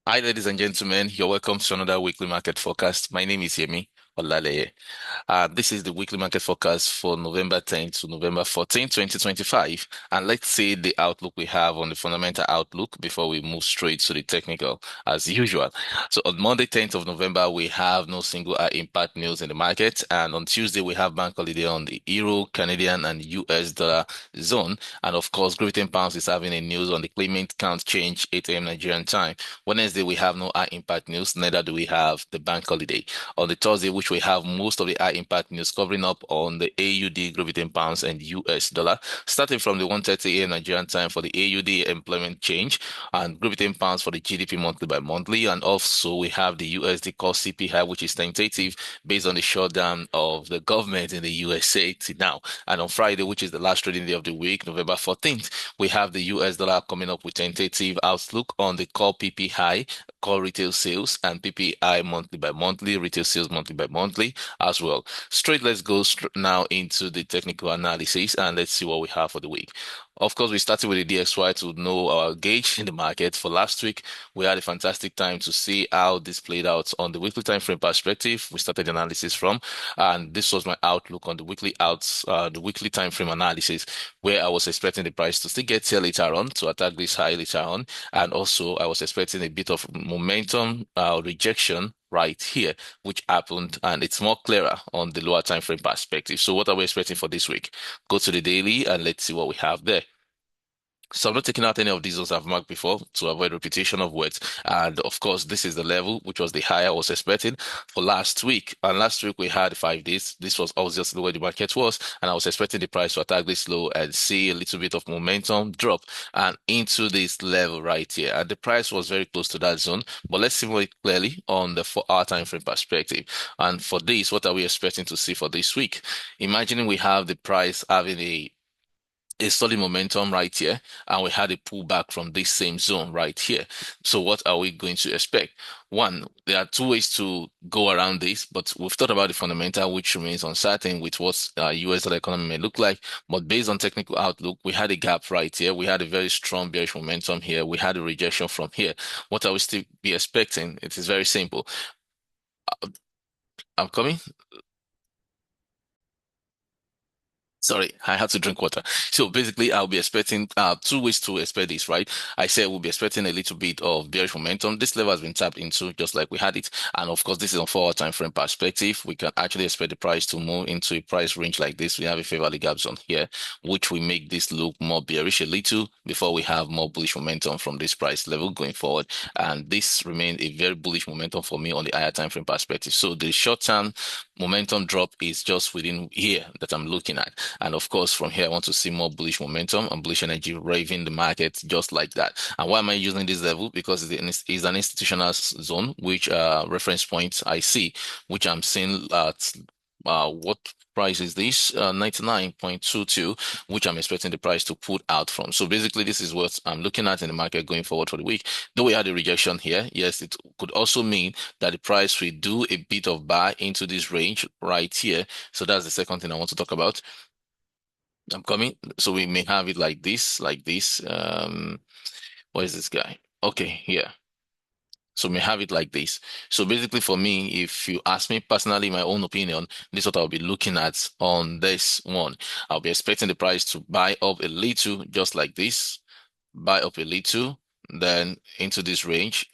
Hi, ladies and gentlemen. You're welcome to another weekly market forecast. My name is Yemi Olaleye. This is the weekly market forecast for November 10th to November 14th, 2025. And let's see the outlook we have on the fundamental outlook before we move straight to the technical, as usual. So on Monday, 10th of November, we have no single impact news in the market. And on Tuesday, we have bank holiday on the Euro, Canadian, and US dollar zone. And of course, Great Britain pounds is having a news on the claimant count change, 8 a.m. Nigerian time. Wednesday, we have no high impact news, neither do we have the bank holiday. On the Thursday, which we have most of the high impact news covering up on the AUD, Great Britain pounds, and US dollar, starting from the 1:30 a.m. Nigerian time for the AUD employment change and Great Britain pounds for the GDP monthly by monthly. And also, we have the USD core CPI, which is tentative based on the shutdown of the government in the USA till now. And on Friday, which is the last trading day of the week, November 14th, we have the US dollar coming up with tentative outlook on the core PPI, core retail sales, and PPI monthly by monthly, retail sales monthly by monthly as well. Straight, let's go now into the technical analysis and let's see what we have for the week. Of course, we started with the DXY to know our gauge in the market. For last week, we had a fantastic time to see how this played out on the weekly time frame perspective. We started the analysis from, and this was my outlook on the the weekly time frame analysis, where I was expecting the price to still get here later on to attack this high later on. And also, I was expecting a bit of momentum rejection right here, which happened, and it's more clearer on the lower time frame perspective. So, what are we expecting for this week? Go to the daily and let's see what we have there. So I'm not taking out any of these ones I've marked before to avoid repetition of words. And of course, this is the level, which was the high I was expecting for last week. And last week we had 5 days. This was obviously where the market was. And I was expecting the price to attack this low and see a little bit of momentum drop and into this level right here. And the price was very close to that zone. But let's see more clearly on the 4 hour time frame perspective. And for this, what are we expecting to see for this week? Imagining we have the price having a solid momentum right here, and we had a pullback from this same zone right here. So what are we going to expect? One, there are two ways to go around this, but we've thought about the fundamental, which remains uncertain with what US dollar economy may look like. But based on technical outlook, we had a gap right here. We had a very strong bearish momentum here. We had a rejection from here. What are we still be expecting? It is very simple. I'm coming. Sorry, I had to drink water. So basically, I'll be expecting two ways to expect this, right? I said we'll be expecting a little bit of bearish momentum. This level has been tapped into just like we had it. And of course, this is on 4 hour time frame perspective. We can actually expect the price to move into a price range like this. We have a fair value gap zone here, which will make this look more bearish a little before we have more bullish momentum from this price level going forward. And this remains a very bullish momentum for me on the higher time frame perspective. So the short term momentum drop is just within here that I'm looking at. And of course, from here, I want to see more bullish momentum and bullish energy raving the market just like that. And why am I using this level? Because it's an institutional zone, which reference point I see, which I'm seeing at what price is this? 99.22, which I'm expecting the price to put out from. So basically, this is what I'm looking at in the market going forward for the week. Though we had a rejection here, yes, it could also mean that the price will do a bit of buy into this range right here. So that's the second thing I want to talk about. I'm coming. So we may have it like this, like this. Where is this guy? Okay, here. So we may have it like this. So basically for me, if you ask me personally, my own opinion, this is what I'll be looking at on this one. I'll be expecting the price to buy up a little, just like this, buy up a little, then into this range,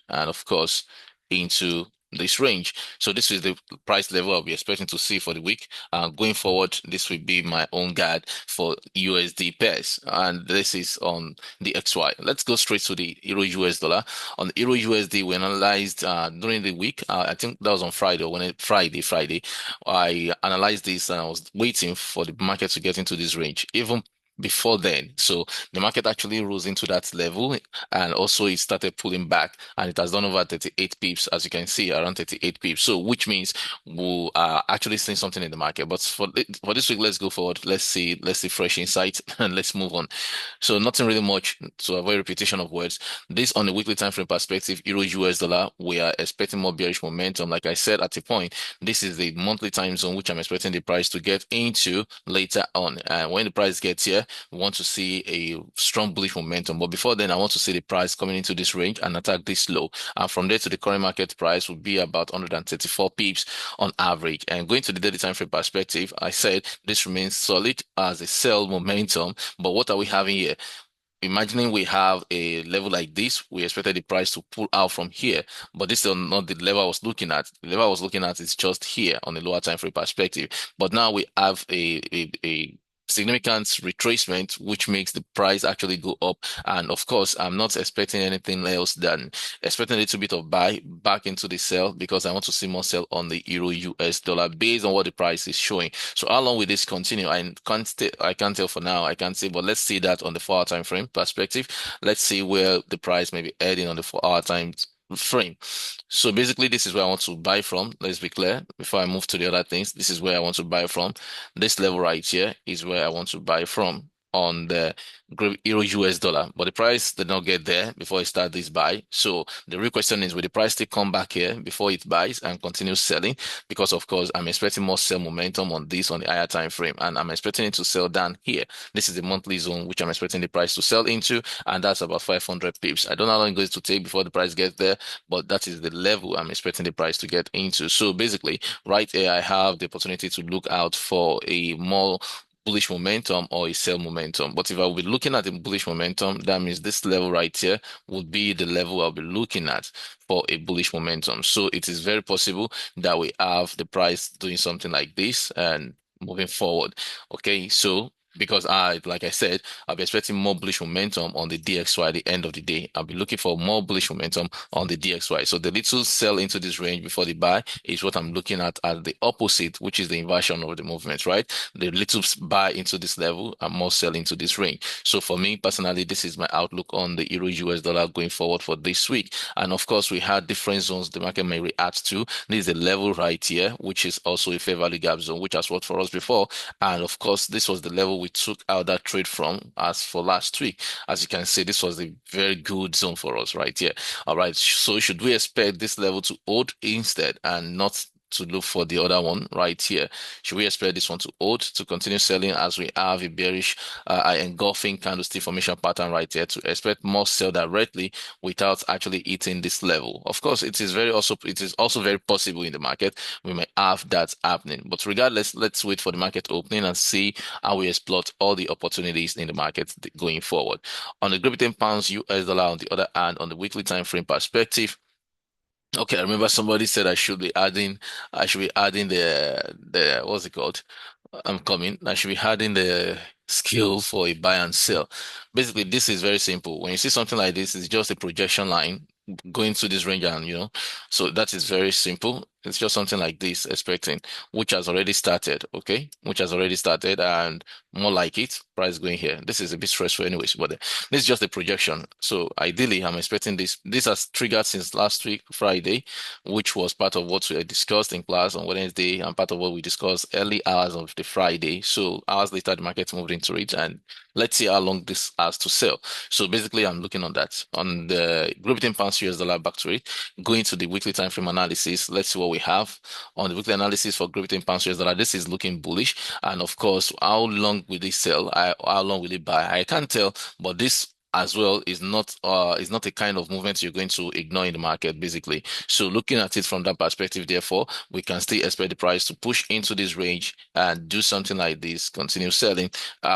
and of course, into this range. So this is the price level I'll be expecting to see for the week. Going forward, this will be my own guide for USD pairs, and this is on the XY. Let's go straight to the Euro US dollar. On the Euro USD, we analyzed during the week. I think that was on Friday, or Friday. I analyzed this and I was waiting for the market to get into this range. Even before then. So the market actually rose into that level and also it started pulling back and it has done over 38 pips, as you can see, around 38 pips. So which means we'll actually seeing something in the market. But for this week, let's go forward. Let's see fresh insight and let's move on. So nothing really much to avoid repetition of words. This on the weekly time frame perspective, Euro US dollar, we are expecting more bearish momentum. Like I said at a point, this is the monthly time zone which I'm expecting the price to get into later on. And when the price gets here, here. We want to see a strong bullish momentum. But before then, I want to see the price coming into this range and attack this low. And from there to the current market price would be about 134 pips on average. And going to the daily time frame perspective, I said this remains solid as a sell momentum. But what are we having here? Imagining we have a level like this, we expected the price to pull out from here, but this is not the level I was looking at. The level I was looking at is just here on the lower time frame perspective. But now we have a significant retracement, which makes the price actually go up. And of course, I'm not expecting anything else than expecting a little bit of buy back into the sell because I want to see more sell on the Euro US dollar based on what the price is showing. So how long will this continue? I can't tell for now. I can't say, but let's see that on the 4-hour time frame perspective. Let's see where the price may be heading on the 4-hour time frame. So basically, this is where I want to buy from. Let's be clear before I move to the other things. This is where I want to buy from. This level right here is where I want to buy from on the Euro US dollar, but the price did not get there before it started this buy. So the real question is, will the price still come back here before it buys and continue selling? Because of course, I'm expecting more sell momentum on this on the higher time frame, and I'm expecting it to sell down here. This is the monthly zone which I'm expecting the price to sell into, and that's about 500 pips. I don't know how long it's going to take before the price gets there, but that is the level I'm expecting the price to get into. So basically, right here, I have the opportunity to look out for a more bullish momentum or a sell momentum. But if I will be looking at the bullish momentum, that means this level right here would be the level I'll be looking at for a bullish momentum. So it is very possible that we have the price doing something like this and moving forward. Okay, so because like I said, I'll be expecting more bullish momentum on the DXY at the end of the day. I'll be looking for more bullish momentum on the DXY. So the little sell into this range before the buy is what I'm looking at as the opposite, which is the inversion of the movement, right? The little buy into this level and more sell into this range. So for me personally, this is my outlook on the Euro US dollar going forward for this week. And of course, we had different zones the market may react to. This is the level right here, which is also a fair value gap zone, which has worked for us before. And of course, this was the level we took out that trade from as for last week. As you can see, this was a very good zone for us right here. All right. So should we expect this level to hold instead and not to look for the other one right here? Should we expect this one to hold to continue selling as we have a bearish engulfing candlestick formation pattern right here to expect more sell directly without actually hitting this level? Of course, it is also very possible in the market we may have that happening. But regardless, let's wait for the market opening and see how we exploit all the opportunities in the market going forward. On the Great Britain pounds US dollar, on the other hand, on the weekly time frame perspective, okay, I remember somebody said I should be adding the what's it called? I'm coming. I should be adding the skill for a buy and sell. Basically, this is very simple. When you see something like this, it's just a projection line going to this range and so that is very simple. It's just something like this, expecting, which has already started, okay? Which has already started and more like it, price going here. This is a bit stressful anyways, but this is just a projection. So ideally, I'm expecting this. This has triggered since last week, Friday, which was part of what we had discussed in class on Wednesday and part of what we discussed early hours of the Friday. So hours later, the market moved into it, and let's see how long this has to sell. So basically, I'm looking on that. On the Great Britain pounds US dollar, back to it, going to the weekly time frame analysis, let's see what we have on the weekly analysis for Great Britain pounds US dollar. This is looking bullish. And of course, how long will it sell? How long will it buy? I can't tell, but this as well is not a kind of movement you're going to ignore in the market, basically. So looking at it from that perspective, therefore, we can still expect the price to push into this range and do something like this, continue selling.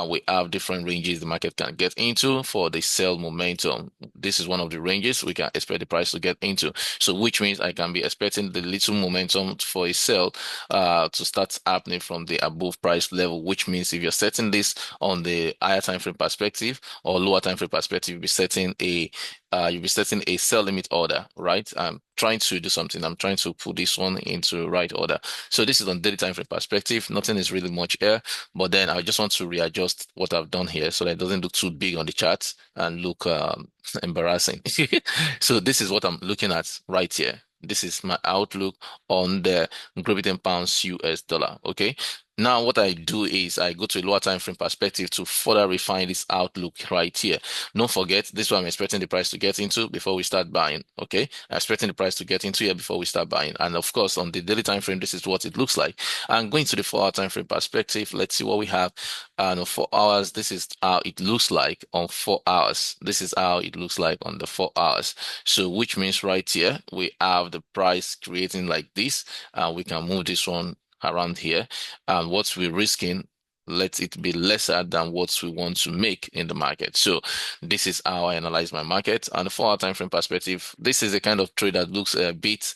We have different ranges the market can get into for the sell momentum. This is one of the ranges we can expect the price to get into. So which means I can be expecting the little momentum for a sell to start happening from the above price level, which means if you're setting this on the higher time frame perspective or lower time frame perspective, you'll be setting a sell limit order, right? I'm trying to do something. I'm trying to put this one into right order. So this is on daily time frame perspective. Nothing is really much here, but then I just want to readjust what I've done here so that it doesn't look too big on the chart and look embarrassing. So this is what I'm looking at right here. This is my outlook on the Great Britain pounds US dollar. Okay. Now, what I do is I go to a lower time frame perspective to further refine this outlook right here. Don't forget, this is what I'm expecting the price to get into before we start buying. Okay, I'm expecting the price to get into here before we start buying. And of course, on the daily time frame, this is what it looks like. And going to the 4 hour time frame perspective, let's see what we have. And on 4 hours, this is how it looks like on 4 hours. This is how it looks like on the 4 hours. So, which means right here, we have the price creating like this. We can move this one around here, and what we're risking, let it be lesser than what we want to make in the market. So this is how I analyze my market. And for our time frame perspective, this is a kind of trade that looks a bit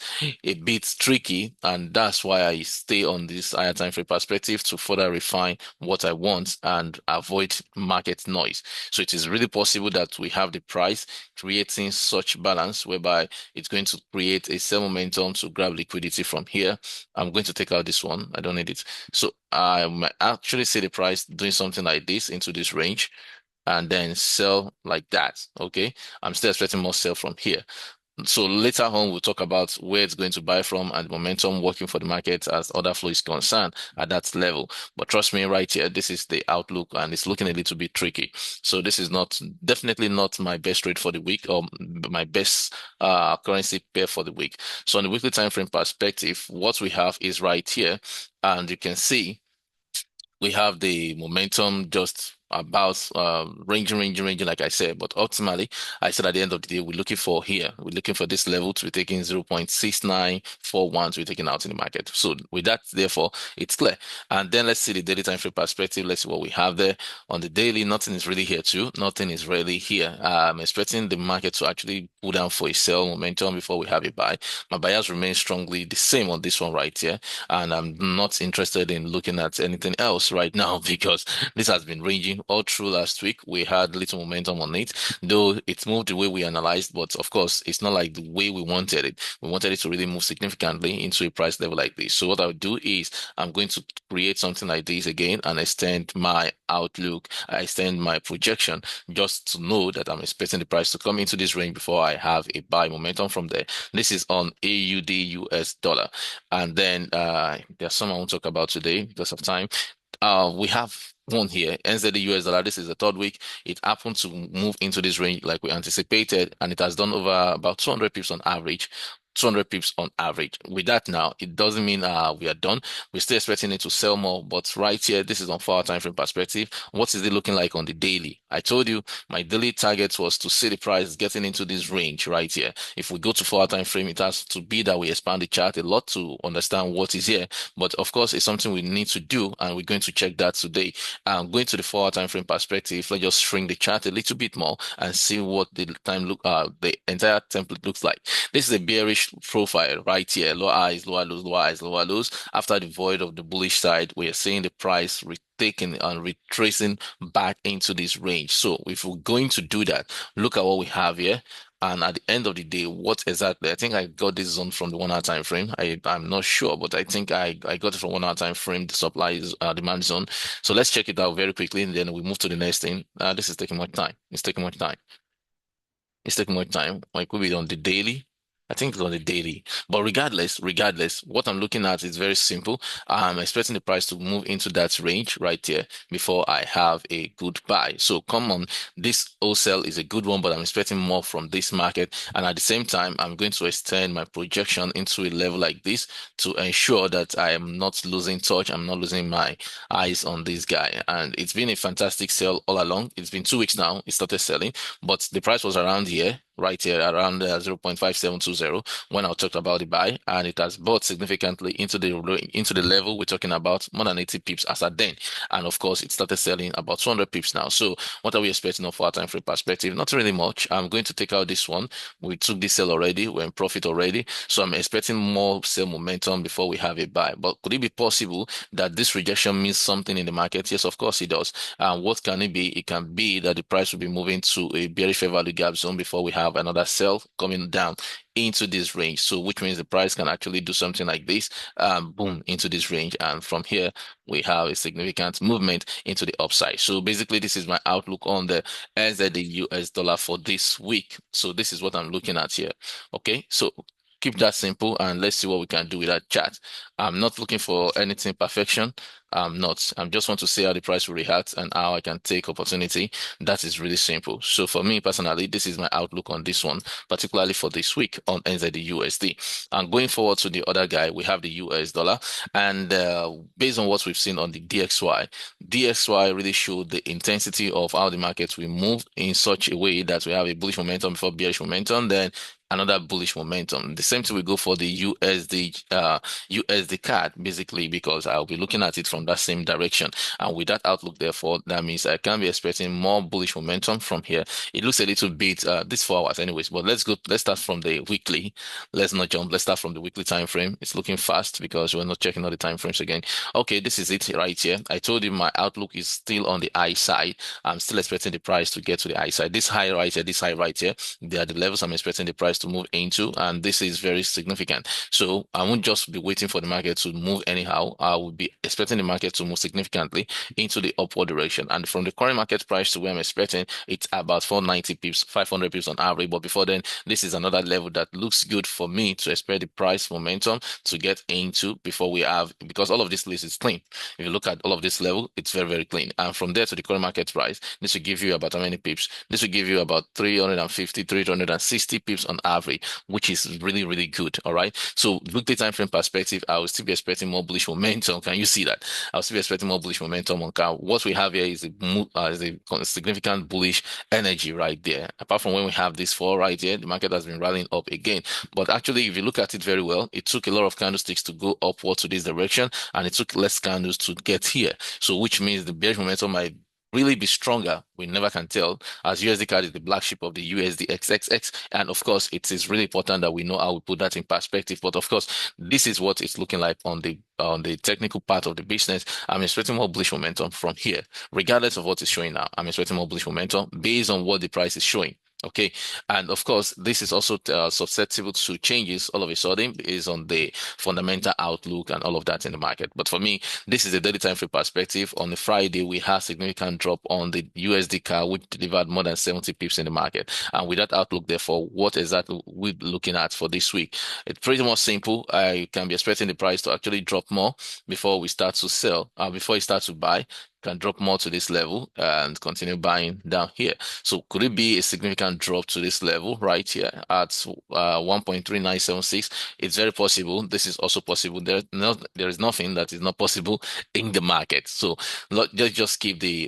tricky, and that's why I stay on this higher time frame perspective to further refine what I want and avoid market noise. So it is really possible that we have the price creating such balance whereby it's going to create a sell momentum to grab liquidity from here. I'm going to take out this one. I don't need it. So I might actually see the price doing something like this into this range and then sell like that. Okay. I'm still expecting more sell from here. So later on, we'll talk about where it's going to buy from and momentum working for the market as order flow is concerned at that level. But trust me, right here, this is the outlook and it's looking a little bit tricky. So this is definitely not my best trade for the week or my best currency pair for the week. So on the weekly time frame perspective, what we have is right here, and you can see we have the momentum just about ranging, like I said. But ultimately, I said at the end of the day, we're looking for here. We're looking for this level to be taking 0.6941 to be taken out in the market. So with that, therefore, it's clear. And then let's see the daily time frame perspective. Let's see what we have there. On the daily, nothing is really here too. Nothing is really here. I'm expecting the market to actually pull down for a sell momentum before we have a buy. My buyers remain strongly the same on this one right here. And I'm not interested in looking at anything else right now because this has been ranging all through last week. We had little momentum on it, though it moved the way we analyzed, but of course, it's not like the way we wanted it. We wanted it to really move significantly into a price level like this. So what I'll do is I'm going to create something like this again and extend my outlook, I extend my projection just to know that I'm expecting the price to come into this range before I have a buy momentum from there. This is on AUD US dollar. And then there's some I won't talk about today because of time. We have one here, NZDUSD. This is the third week. It happened to move into this range like we anticipated, and it has done over about 200 pips on average. 200 pips on average. With that now, it doesn't mean we are done. We're still expecting it to sell more, but right here, this is on 4 hour time frame perspective. What is it looking like on the daily? I told you my daily target was to see the price getting into this range right here. If we go to 4 hour time frame, it has to be that we expand the chart a lot to understand what is here. But of course, it's something we need to do, and we're going to check that today. Going to the 4 hour time frame perspective, let's just shrink the chart a little bit more and see what the entire template looks like. This is a bearish profile right here. Lower highs, lower lows, lower highs, lower lows. After the void of the bullish side, we are seeing the price retaking and retracing back into this range. So if we're going to do that, look at what we have here. And at the end of the day, what exactly? I think I got this zone from the 1 hour time frame. I'm not sure, but I think I got it from 1 hour time frame, the supply is demand zone. So let's check it out very quickly, and then we move to the next thing. This is taking much time. It's taking much time. It's taking more time. Like could be on the daily. I think it's on the daily. But regardless, what I'm looking at is very simple. I'm expecting the price to move into that range right here before I have a good buy. So come on, this wholesale is a good one, but I'm expecting more from this market. And at the same time, I'm going to extend my projection into a level like this to ensure that I am not losing touch. I'm not losing my eyes on this guy. And it's been a fantastic sell all along. It's been 2 weeks now. It started selling, but the price was around here, right here, around 0.5720 when I talked about the buy, and it has bought significantly into the level we're talking about, more than 80 pips as at then. And of course, it started selling about 200 pips now. So what are we expecting of our time frame perspective? Not really much. I'm going to take out this one. We took this sell already. We're in profit already. So I'm expecting more sell momentum before we have a buy. But could it be possible that this rejection means something in the market? Yes, of course it does. And what can it be? It can be that the price will be moving to a bearish fair value gap zone before we have another sell coming down into this range. So which means the price can actually do something like this, boom, into this range. And from here, we have a significant movement into the upside. So basically, this is my outlook on the NZD US dollar for this week. So this is what I'm looking at here. Okay, so keep that simple and let's see what we can do with that chart. I'm not looking for anything perfection. I'm not. I just want to see how the price will react and how I can take opportunity. That is really simple. So for me personally, this is my outlook on this one, particularly for this week on NZDUSD. And going forward to the other guy, we have the US dollar. And based on what we've seen on the DXY really showed the intensity of how the markets will move in such a way that we have a bullish momentum before bearish momentum, then another bullish momentum. The same thing will go for the USD CAD, basically, because I'll be looking at it from that same direction. And with that outlook, therefore, that means I can be expecting more bullish momentum from here. It looks a little bit this 4 hours anyways, but let's start from the weekly. Let's not jump. Let's start from the weekly time frame. It's looking fast because we're not checking all the time frames again. Okay, this is it right here. I told you my outlook is still on the high side. I'm still expecting the price to get to the high side. This high right here, this high right here, they are the levels I'm expecting the price to move into, and this is very significant. So I won't just be waiting for the market to move anyhow. I will be expecting the market to move significantly into the upward direction. And from the current market price to where I'm expecting, it's about 490 pips, 500 pips on average. But before then, this is another level that looks good for me to expect the price momentum to get into before we have, because all of this list is clean. If you look at all of this level, it's very, very clean. And from there to the current market price, this will give you about how many pips? This will give you about 350, 360 pips on average, which is really, really good. All right. So weekly time frame perspective, I will still be expecting more bullish momentum. Can you see that? I'll still be expecting more bullish momentum on CAD. What we have here is a significant bullish energy right there. Apart from when we have this fall right here, the market has been rallying up again. But actually, if you look at it very well, it took a lot of candlesticks to go upward to this direction, and it took less candles to get here. So which means the bearish momentum might really be stronger. We never can tell, as USDCAD is the black sheep of the USD XXX. And of course, it is really important that we know how we put that in perspective. But of course, this is what it's looking like on the technical part of the business. I'm expecting more bullish momentum from here, regardless of what it's showing now. I'm expecting more bullish momentum based on what the price is showing. Okay, and of course, this is also susceptible to changes all of a sudden based on the fundamental outlook and all of that in the market. But for me, this is a daily time frame perspective. On the Friday, we had significant drop on the USD CAD, which delivered more than 70 pips in the market. And with that outlook, therefore, what exactly we're looking at for this week? It's pretty much simple. I can be expecting the price to actually drop more before we start to sell, before we start to buy. Can drop more to this level and continue buying down here. So could it be a significant drop to this level right here at 1.3976? It's very possible. This is also possible. There is nothing that is not possible in the market. So let's keep the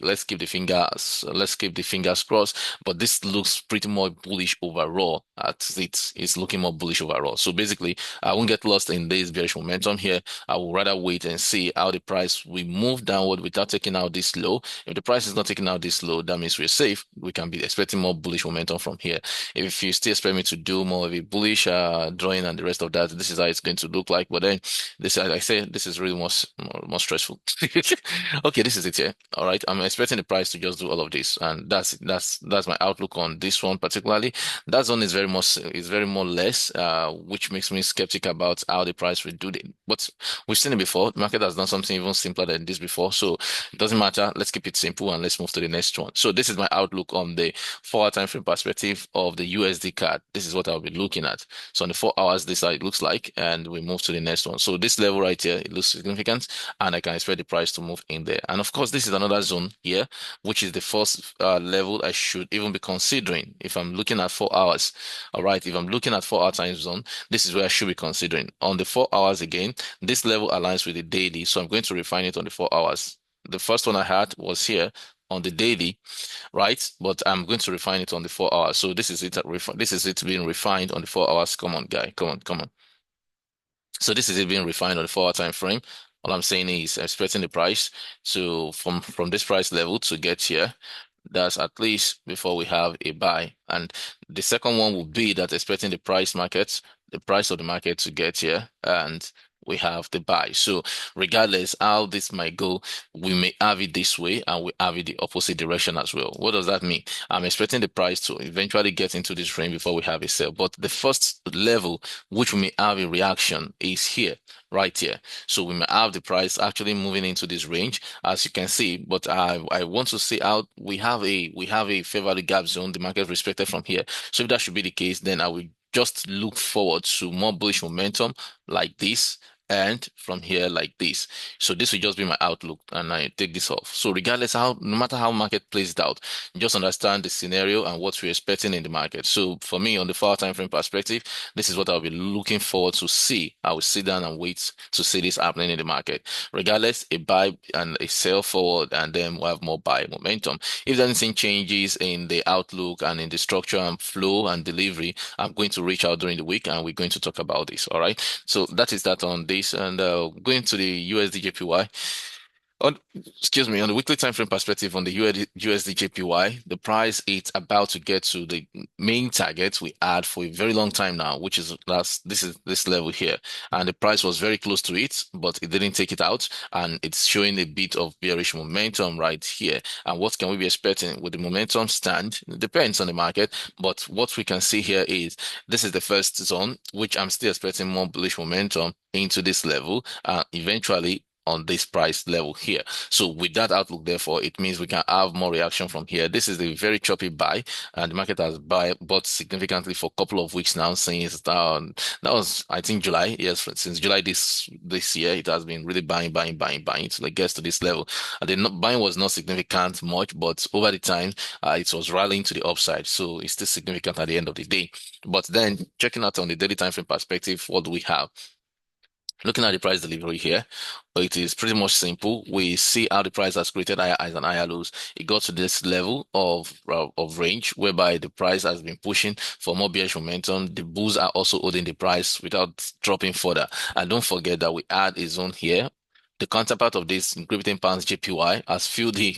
fingers crossed. But this looks pretty more bullish overall. It's looking more bullish overall. So basically, I won't get lost in this bearish momentum here. I will rather wait and see how the price will move downward without taking out this low. If the price is not taking out this low, that means we're safe. We can be expecting more bullish momentum from here. If you still expect me to do more of a bullish drawing and the rest of that, this is how it's going to look like. But then this, as I say, this is really more stressful. Okay, this is it here. All right, I'm expecting the price to just do all of this, and that's my outlook on this one particularly. That zone is very more less, which makes me skeptical about how the price will do it. But we've seen it before. The market has done something even simpler than this before, so it doesn't matter. Let's keep it simple and let's move to the next one. So this is my outlook on the 4-hour time frame perspective of the USD CAD. This is what I'll be looking at. So on the 4 hours, this is how it looks like, and we move to the next one. So this level right here, it looks significant, and I can expect the price to move in there. And of course, this is another zone here, which is the first level I should even be considering if I'm looking at 4 hours. All right, if I'm looking at 4-hour time zone, this is where I should be considering. On the 4 hours again, this level aligns with the daily, so I'm going to refine it on the 4 hours. The first one I had was here on the daily, right? But I'm going to refine it on the 4 hours. So this is it. This is it being refined on the 4 hours. Come on, guy. Come on. So this is it being refined on the 4-hour time frame. All I'm saying is expecting the price to from this price level to get here. That's at least before we have a buy. And the second one will be that expecting the price of the market to get here, and we have the buy. So regardless how this might go, we may have it this way and we have it the opposite direction as well. What does that mean? I'm expecting the price to eventually get into this range before we have a sell. But the first level, which we may have a reaction, is here, right here. So we may have the price actually moving into this range, as you can see. But I want to see how we have a favorable gap zone, the market respected from here. So if that should be the case, then I will just look forward to more bullish momentum like this and from here like this. So this will just be my outlook, and I take this off. So regardless how, no matter how market plays it out, just understand the scenario and what we're expecting in the market. So for me, on the 4-hour time frame perspective, this is what I'll be looking forward to see. I will sit down and wait to see this happening in the market. Regardless, a buy and a sell forward, and then we'll have more buy momentum. If anything changes in the outlook and in the structure and flow and delivery, I'm going to reach out during the week and we're going to talk about this. All right. So that is that on this. And going to the USDJPY. On, excuse me, on the weekly time frame perspective, on the USDJPY, the price it's about to get to the main target we had for a very long time now, which is this level here. And the price was very close to it, but it didn't take it out, and it's showing a bit of bearish momentum right here. And what can we be expecting with the momentum stand? It depends on the market, but what we can see here is this is the first zone, which I'm still expecting more bullish momentum into this level, eventually on this price level here. So with that outlook, therefore, it means we can have more reaction from here. This is a very choppy buy, and the market has bought significantly for a couple of weeks now since that was, I think, July. Yes, since July this year, it has been really buying till it gets to this level. And the buying was not significant much, but over the time, it was rallying to the upside. So it's still significant at the end of the day. But then checking out on the daily time frame perspective, what do we have? Looking at the price delivery here, it is pretty much simple. We see how the price has created higher highs and higher lows. It got to this level of range whereby the price has been pushing for more bearish momentum. The bulls are also holding the price without dropping further. And don't forget that we add a zone here. The counterpart of this Great Pounds JPY has filled the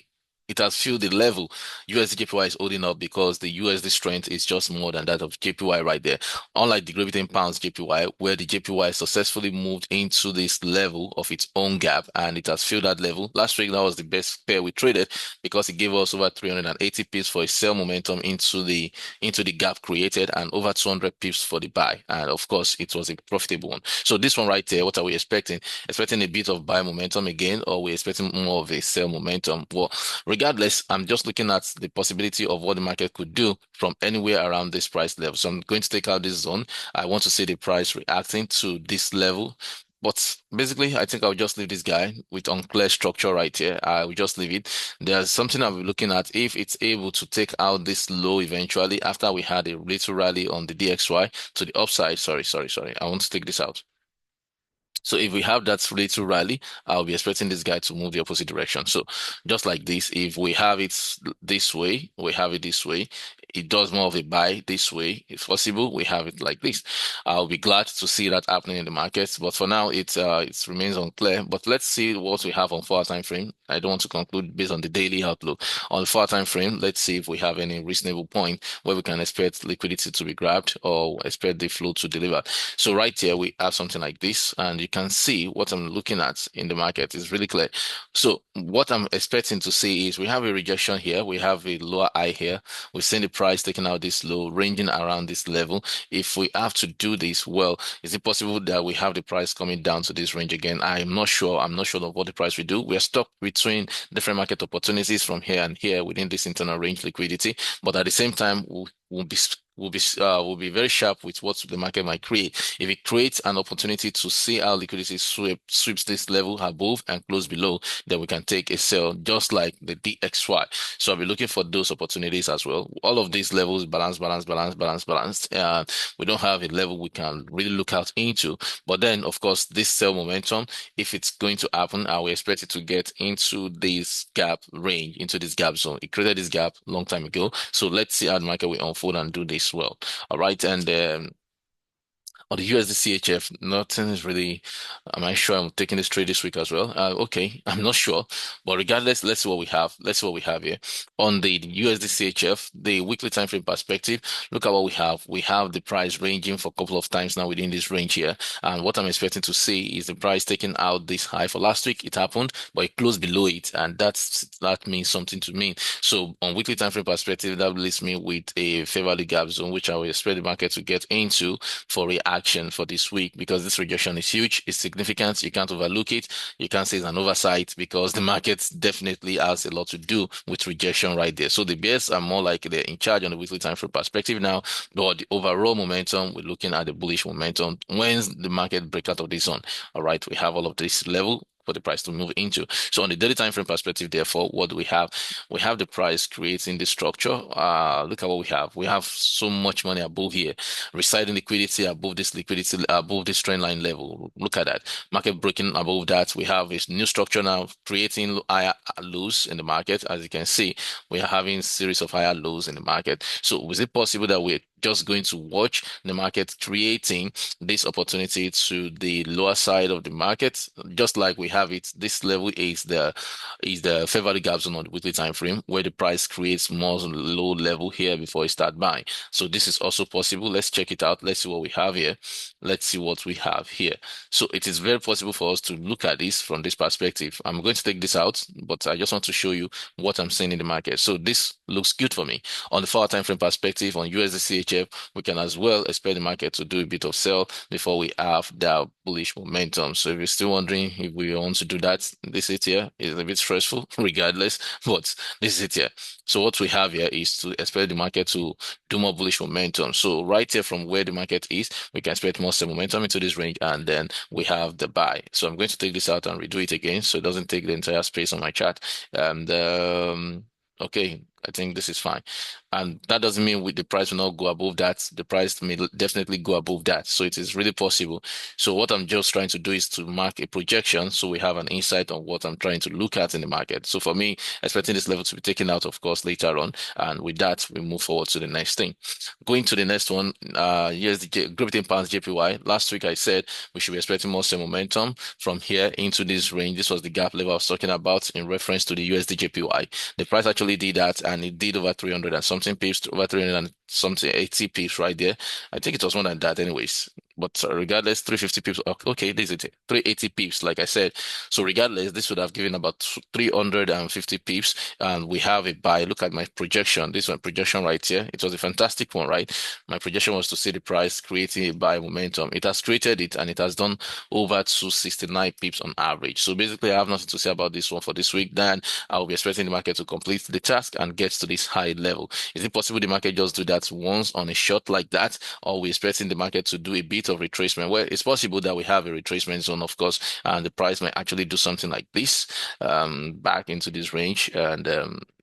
level. USD JPY is holding up because the USD strength is just more than that of JPY right there. Unlike the Great Pounds JPY, where the JPY successfully moved into this level of its own gap and it has filled that level. Last week, that was the best pair we traded because it gave us over 380 pips for a sell momentum into the gap created and over 200 pips for the buy. And of course, it was a profitable one. So this one right there, what are we expecting? Expecting a bit of buy momentum again, or we're expecting more of a sell momentum? Well, regardless, I'm just looking at the possibility of what the market could do from anywhere around this price level. So I'm going to take out this zone. I want to see the price reacting to this level. But basically, I think I'll just leave this guy with unclear structure right here. I will just leave it. There's something I'll be looking at if it's able to take out this low eventually after we had a little rally on the DXY to the upside. Sorry. I want to take this out. So if we have that little rally, I'll be expecting this guy to move the opposite direction. So just like this, if we have it this way, we have it this way. It does more of a buy this way. If possible, we have it like this. I'll be glad to see that happening in the markets. But for now, it remains unclear. But let's see what we have on 4-hour time frame. I don't want to conclude based on the daily outlook. On the 4-hour time frame, let's see if we have any reasonable point where we can expect liquidity to be grabbed or expect the flow to deliver. So right here, we have something like this, and you can see what I'm looking at in the market is really clear. So what I'm expecting to see is we have a rejection here. We have a lower high here. We've seen the price taking out this low, ranging around this level. If we have to do this, well, is it possible that we have the price coming down to this range again? I'm not sure. I'm not sure of what the price will do. We are stuck between different market opportunities from here and here within this internal range liquidity. But at the same time, we'll be very sharp with what the market might create. If it creates an opportunity to see how liquidity sweeps this level above and close below, then we can take a sell just like the DXY. So I'll be looking for those opportunities as well. All of these levels balanced. We don't have a level we can really look out into. But then, of course, this sell momentum, if it's going to happen, I will expect it to get into this gap range, into this gap zone. It created this gap long time ago. So let's see how the market will unfold and do this well. All right. And on the USDCHF, nothing is really. Am I sure I'm taking this trade this week as well? Okay, I'm not sure, but regardless, let's see what we have. Let's see what we have here on the USDCHF, the weekly time frame perspective. Look at what we have. We have the price ranging for a couple of times now within this range here, and what I'm expecting to see is the price taking out this high for last week. It happened, but it closed below it, and that means something to me. So on weekly time frame perspective, that leaves me with a favorable gap zone, which I will expect the market to get into for a action for this week because this rejection is huge, it's significant, you can't overlook it, you can't say it's an oversight because the market definitely has a lot to do with rejection right there. So the bears are more like they're in charge on the weekly time frame perspective now, but the overall momentum, we're looking at the bullish momentum. When's the market break out of this zone? All right, we have all of this level for the price to move into. So on the daily time frame perspective, therefore, what do we have? We have the price creating the structure. Look at what we have. We have so much money above here, residing liquidity above this liquidity, above this trend line level. Look at that. Market breaking above that. We have a new structure now, creating higher lows in the market. As you can see, we are having series of higher lows in the market. So is it possible that we're just going to watch the market creating this opportunity to the lower side of the market, just like we have it? This level is the fair value gap zone on the weekly time frame, where the price creates more low level here before it start buying. So this is also possible. Let's check it out. Let's see what we have here. Let's see what we have here. So it is very possible for us to look at this from this perspective. I'm going to take this out, but I just want to show you what I'm seeing in the market. So this looks good for me. On the 4-hour time frame perspective, on USDCHF, we can as well expect the market to do a bit of sell before we have that bullish momentum. So if you're still wondering if we want to do that, this it here is a bit stressful regardless, but this is it here. So what we have here is to expect the market to do more bullish momentum. So right here from where the market is, we can expect more sell momentum into this range, and then we have the buy. So I'm going to take this out and redo it again so it doesn't take the entire space on my chart. And okay, I think this is fine. And that doesn't mean the price will not go above that. The price may definitely go above that. So it is really possible. So what I'm just trying to do is to mark a projection so we have an insight on what I'm trying to look at in the market. So for me, expecting this level to be taken out, of course, later on. And with that, we move forward to the next thing. Going to the next one, here's the Great Britain pounds JPY. Last week I said we should be expecting more sell momentum from here into this range. This was the gap level I was talking about in reference to the USDJPY. The price actually did that, and it did over 300 and something pips, over 300 and something 80 pips right there. I think it was more than that anyways. But regardless, 350 pips. Okay, this is it. 380 pips, like I said. So regardless, this would have given about 350 pips, and we have a buy. Look at my projection. This is my projection right here. It was a fantastic one, right? My projection was to see the price creating a buy momentum. It has created it, and it has done over 269 pips on average. So basically, I have nothing to say about this one for this week. Then I'll be expecting the market to complete the task and get to this high level. Is it possible the market just do that once on a shot like that, or we expecting the market to do a bit of retracement? Well, it's possible that we have a retracement zone, of course, and the price may actually do something like this, back into this range, and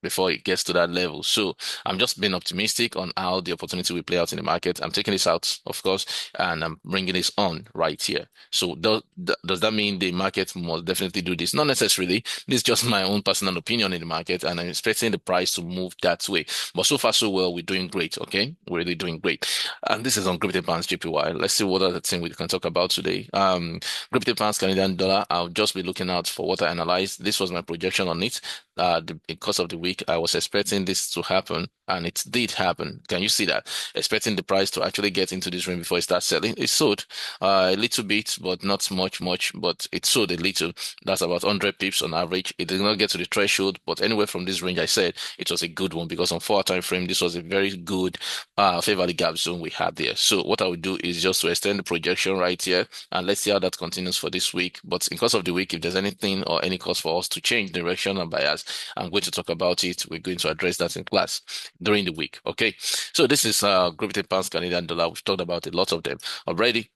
before it gets to that level. So I'm just being optimistic on how the opportunity will play out in the market. I'm taking this out, of course, and I'm bringing this on right here. So does that mean the market must definitely do this? Not necessarily. This is just my own personal opinion in the market, and I'm expecting the price to move that way. But so far, so well, we're doing great. Okay, we're really doing great. And this is on Great Britain pounds JPY. Let's see what other thing we can talk about today. Great Britain pounds Canadian dollar. I'll just be looking out for what I analyzed. This was my projection on it. The course of the week, I was expecting this to happen, and it did happen. Can you see that? Expecting the price to actually get into this range before it starts selling. It sold a little bit, but not much, but it sold a little. That's about 100 pips on average. It did not get to the threshold, but anywhere from this range, I said it was a good one because on 4-hour time frame, this was a very good fair value gap zone we had there. So what I would do is just to extend the projection right here, and let's see how that continues for this week. But in course of the week, if there's anything or any cause for us to change direction and bias, I'm going to talk about it. We're going to address that in class during the week. Okay. So this is Great Britain pounds Canadian dollar. We've talked about a lot of them already.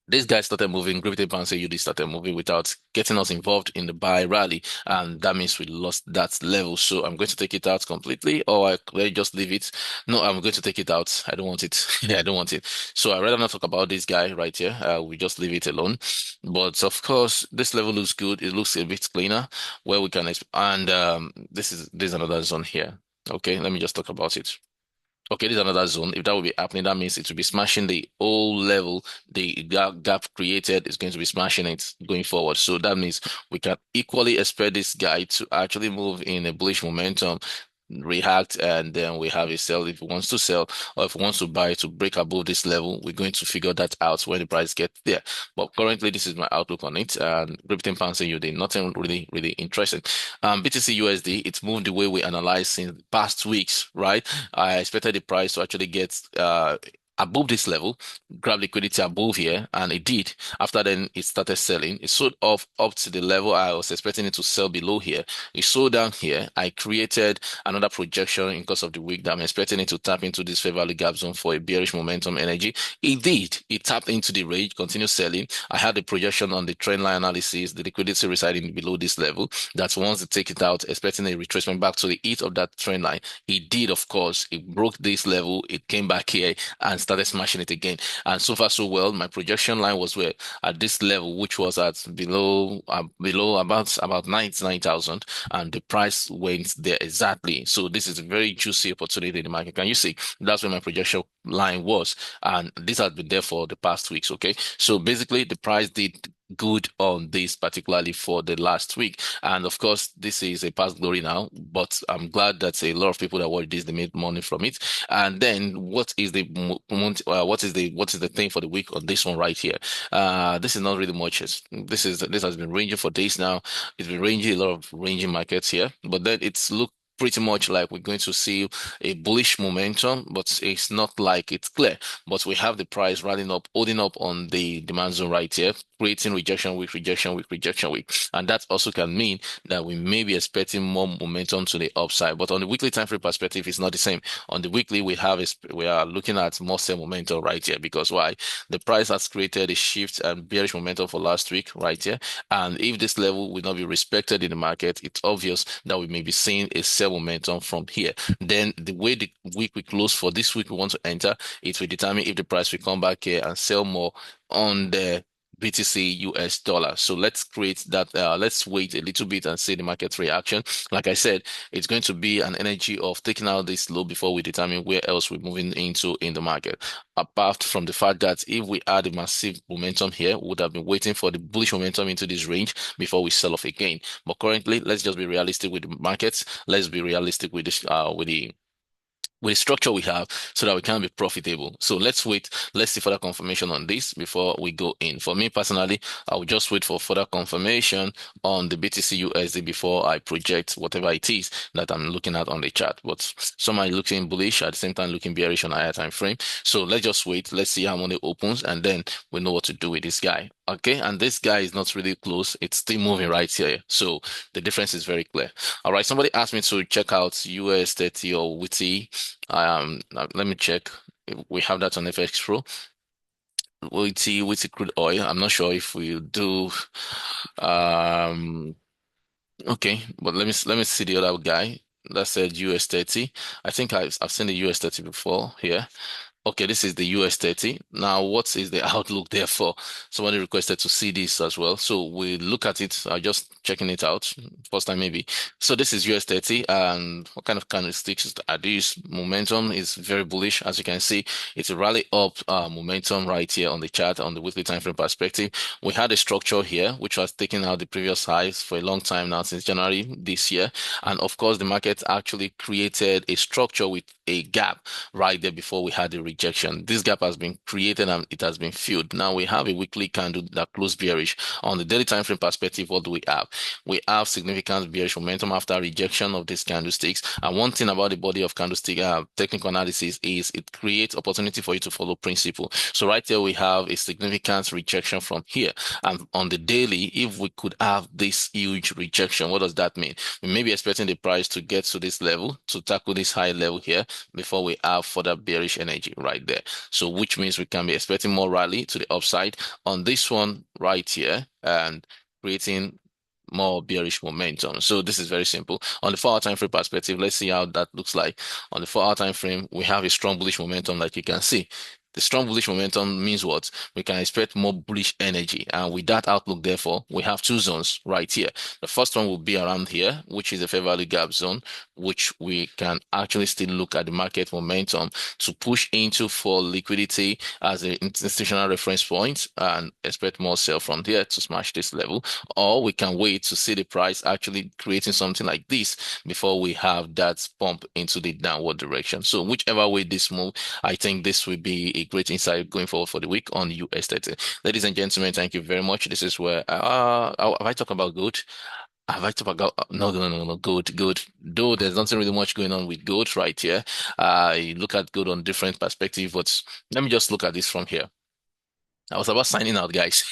This guy started moving, Great Britain pounds AUD started moving without getting us involved in the buy rally, and that means we lost that level. So I'm going to take it out completely, or let me just leave it. No, I'm going to take it out. I don't want it. Yeah, I don't want it. So I'd rather not talk about this guy right here. We just leave it alone. But of course, this level looks good. It looks a bit cleaner where we can, and there's another zone here. Okay, let me just talk about it. Okay, this is another zone. If that will be happening, that means it will be smashing the old level. The gap created is going to be smashing it going forward. So that means we can equally expect this guy to actually move in a bullish momentum, react, and then we have a sell if he wants to sell, or if he wants to buy to break above this level. We're going to figure that out when the price gets there. But currently, this is my outlook on it. And Great Britain pound AUD, nothing really interesting. BTCUSD, it's moved the way we analyzed in past weeks, right? I expected the price to actually get above this level, grab liquidity above here, and it did. After then, it started selling. It sold off up to the level I was expecting it to sell below here. It sold down here. I created another projection in course of the week that I'm expecting it to tap into this fair value gap zone for a bearish momentum energy. It did. It tapped into the range, continued selling. I had a projection on the trend line analysis, the liquidity residing below this level. That's once they take it out, expecting a retracement back to the height of that trend line. It did, of course. It broke this level. It came back here and started smashing it again. And so far, so well. My projection line was where at this level, which was at below about 99,000, and the price went there exactly. So this is a very juicy opportunity in the market. Can you see? That's where my projection line was, and this has been there for the past weeks. Okay, so basically the price did good on this, particularly for the last week. And of course, this is a past glory now, but I'm glad that a lot of people that watch this, they made money from it. And then what is the thing for the week on this one right here? This is not really much. This has been ranging for days now. It's been ranging, a lot of ranging markets here, but then it's looked pretty much like we're going to see a bullish momentum, but it's not like it's clear. But we have the price rallying up, holding up on the demand zone right here, creating rejection week, rejection week, rejection week. And that also can mean that we may be expecting more momentum to the upside. But on the weekly time frame perspective, it's not the same. On the weekly, we are looking at more sell momentum right here, because why? The price has created a shift and bearish momentum for last week right here. And if this level will not be respected in the market, it's obvious that we may be seeing a sell momentum from here. Then the way the week we close for this week we want to enter, it will determine if the price will come back here and sell more on the BTC US dollar. So let's create that. Let's wait a little bit and see the market reaction. Like I said, it's going to be an energy of taking out this low before we determine where else we're moving into in the market. Apart from the fact that if we add a massive momentum here, we would have been waiting for the bullish momentum into this range before we sell off again. But currently, let's just be realistic with the markets. Let's be realistic with the structure we have so that we can be profitable. So let's wait. Let's see further confirmation on this before we go in. For me personally, I will just wait for further confirmation on the BTCUSD before I project whatever it is that I'm looking at on the chart. But some are looking bullish at the same time looking bearish on a higher time frame. So let's just wait. Let's see how money opens, and then we know what to do with this guy. Okay, and this guy is not really close. It's still moving right here. So the difference is very clear. All right, somebody asked me to check out US 30 or WTI. Let me check. We have that on FX Pro. WTI crude oil. I'm not sure if we do. Okay, but let me see the other guy that said US 30. I think I've seen the US 30 before here. Okay, this is the US 30. Now, what is the outlook there for? Somebody requested to see this as well. So we look at it, just checking it out, first time maybe. So this is US 30, and what kind of candlesticks are these? Momentum is very bullish. As you can see, it's a rally up momentum right here on the chart on the weekly time frame perspective. We had a structure here, which was taking out the previous highs for a long time now, since January this year. And of course, the market actually created a structure with a gap right there before we had the rejection. This gap has been created and it has been filled. Now we have a weekly candle that closed bearish. On the daily time frame perspective, what do we have? We have significant bearish momentum after rejection of these candlesticks. And one thing about the body of candlestick technical analysis is it creates opportunity for you to follow principle. So right here we have a significant rejection from here. And on the daily, if we could have this huge rejection, what does that mean? We may be expecting the price to get to this level, to tackle this high level here before we have further bearish energy right there. So which means we can be expecting more rally to the upside on this one right here and creating more bearish momentum. So this is very simple. On the 4-hour time frame perspective, let's see how that looks like. On the 4-hour time frame, we have a strong bullish momentum like you can see. The strong bullish momentum means what? We can expect more bullish energy. And with that outlook, therefore, we have two zones right here. The first one will be around here, which is the fair value gap zone, which we can actually still look at the market momentum to push into for liquidity as an institutional reference point and expect more sell from there to smash this level. Or we can wait to see the price actually creating something like this before we have that pump into the downward direction. So whichever way this move, I think this will be a great insight going forward for the week on US 30. Ladies and gentlemen, thank you very much. This is where have I talked about gold? Have I talked about no, no, no, no, no, gold, gold. Though there's nothing really much going on with gold right here. I look at gold on different perspective, but let me just look at this from here. I was about signing out, guys.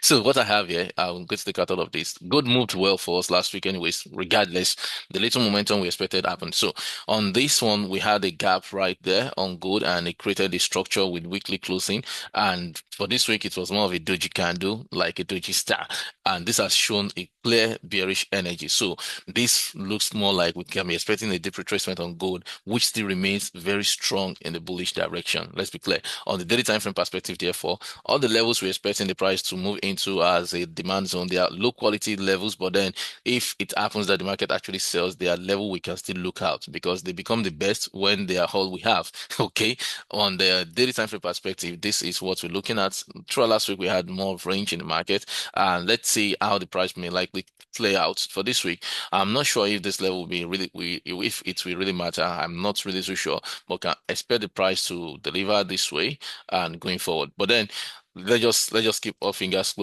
So what I have here, I'm going to take out all of this. Good moved well for us last week, anyways. Regardless, the little momentum we expected happened. So on this one, we had a gap right there on gold, and it created a structure with weekly closing. And for this week, it was more of a doji candle, like a doji star, and this has shown a clear bearish energy. So this looks more like we can be expecting a deep retracement on gold, which still remains very strong in the bullish direction. Let's be clear on the daily time frame perspective. Therefore, all the levels we're expecting the price to move into as a demand zone, they are low quality levels. But then, if it happens that the market actually sells, they are level we can still look out because they become the best when they are all we have. Okay, on the daily time frame perspective, this is what we're looking at. Throughout last week, we had more of range in the market, and let's see how the price may likely play out for this week. I'm not sure if this level will be really, if it will really matter. I'm not really so sure, but can expect the price to deliver this way and going forward. But then let's just keep our fingers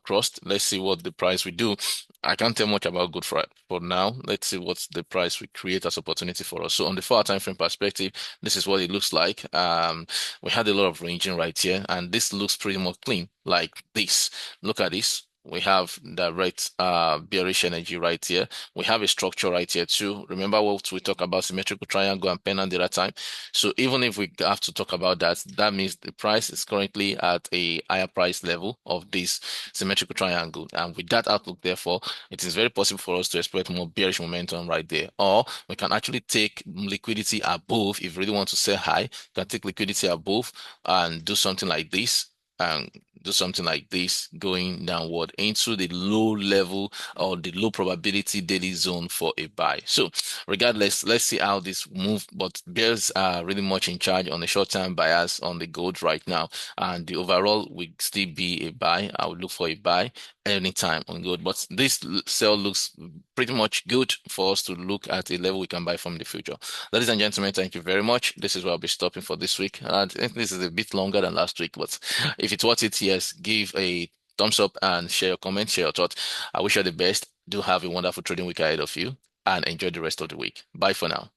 crossed. Let's see what the price will do. I can't tell much about good for now. Let's see what the price will create as opportunity for us. So on the 4 time frame perspective, this is what it looks like. We had a lot of ranging right here, and this looks pretty much clean, like this. Look at this. We have direct bearish energy right here. We have a structure right here too. Remember what we talked about symmetrical triangle and pennant the other time. So even if we have to talk about that, that means the price is currently at a higher price level of this symmetrical triangle. And with that outlook, therefore, it is very possible for us to expect more bearish momentum right there. Or we can actually take liquidity above. If you really want to sell high, you can take liquidity above and do something like this. And do something like this going downward into the low level or the low probability daily zone for a buy. So regardless, let's see how this move. But bears are really much in charge on the short-term bias on the gold right now, and the overall will still be a buy. I would look for a buy anytime on gold, but this sell looks pretty much good for us to look at a level we can buy from in the future. Ladies and gentlemen, thank you very much. This is where I'll be stopping for this week. I think this is a bit longer than last week, but if it's worth it, yes, give a thumbs up and share your comments, share your thoughts. I wish you the best. Do have a wonderful trading week ahead of you and enjoy the rest of the week. Bye for now.